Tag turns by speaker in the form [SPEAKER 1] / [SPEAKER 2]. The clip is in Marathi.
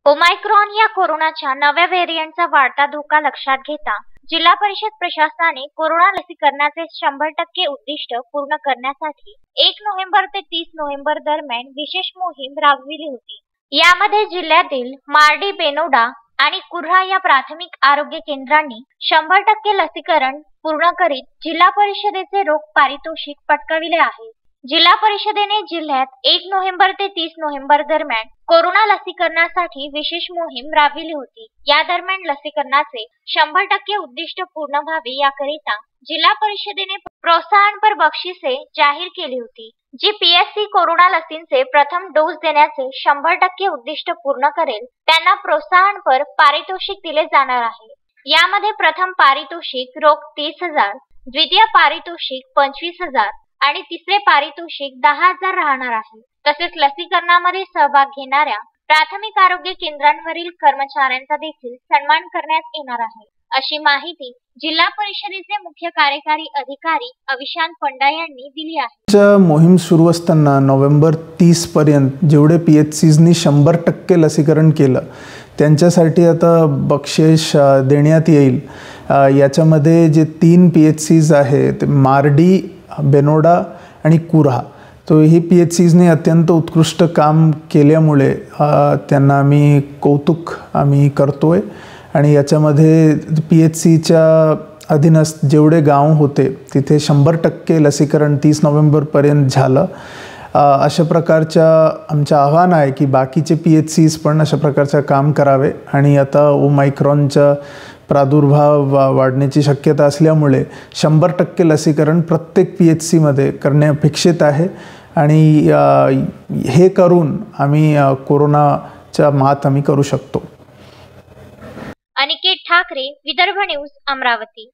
[SPEAKER 1] ओमायक्रॉन या कोरोनाच्या नव्या व्हेरियंटचा वाढता धोका लक्षात घेता जिल्हा परिषद प्रशासनाने कोरोना लसीकरणाचे 100% उद्दिष्ट पूर्ण करण्यासाठी 1 नोव्हेंबर ते 30 नोव्हेंबर दरम्यान विशेष मोहीम राबविली होती। यामध्ये जिल्ह्यातील मार्डी, बेनोडा आणि कुर्हा या प्राथमिक आरोग्य केंद्रांनी 100% लसीकरण पूर्ण करीत जिल्हा परिषदेचे रोख पारितोषिक पटकाविले आहे। जिल्हा परिषदेने जिल्ह्यात 1 नोव्हेंबर ते 30 नोव्हेंबर दरम्यान कोरोना लसीकरणासाठी विशेष मोहीम राबविली होती। या दरम्यान लसीकरणाचे 100% उद्दिष्ट पूर्ण व्हावे याकरिता जिल्हा परिषदेने प्रोत्साहनपर बक्षिसे जाहीर केली होती। जी पीएससी कोरोना लसींचे प्रथम डोस देण्याचे 100% उद्दिष्ट पूर्ण करेल त्यांना प्रोत्साहनपर पारितोषिक दिले जाणार आहे। यामध्ये प्रथम पारितोषिक रोख 30,000, द्वितीय पारितोषिक 25,000 आणि तिसरे पारितोषिक 10,000 राहणार आहे। तसेच लसीकरणामध्ये सहभाग घेणाऱ्या प्राथमिक आरोग्य केंद्रांवरील कर्मचाऱ्यांचा देखील सन्मान करण्यात येणार आहे, अशी माहिती जिल्हा परिषदेचे मुख्य कार्यकारी अधिकारी अविशांत पंडा यांनी दिली आहे।
[SPEAKER 2] मोहीम सुरू असताना नोव्हेंबर 30 पर्यंत जेवढे पीएचसीजनी 100% लसीकरण केलं त्यांच्यासाठी आता बक्षीस देण्यात येईल। याच्यामध्ये जे 3 पीएचसीज आहेत मार्डी, बेनोडा आणि कुर्हा, तो ही पीएचसीजने अत्यंत उत्कृष्ट काम केल्यामुळे त्यांना आम्ही कौतुक करतोय। आणि याच्यामध्ये पीएचसीच्या अधीनस्थ जेवढे गाव होते तिथे 100% लसीकरण 30 नोव्हेंबरपर्यंत झालं। अशा प्रकारच्या आमचं आव्हान आहे की बाकीचे पीएचसीज पण अशा प्रकारचं काम करावे। आणि आता ओमायक्रॉनचा प्रादुर्भाव वाढण्याची शक्यता असल्यामुळे 100% लसीकरण प्रत्येक पीएचसीमध्ये करणे अपेक्षित आहे। आणि हे करून आम्ही कोरोनाचा मात करू शकतो।
[SPEAKER 1] अनिकेत ठाकरे, विदर्भ न्यूज, अमरावती।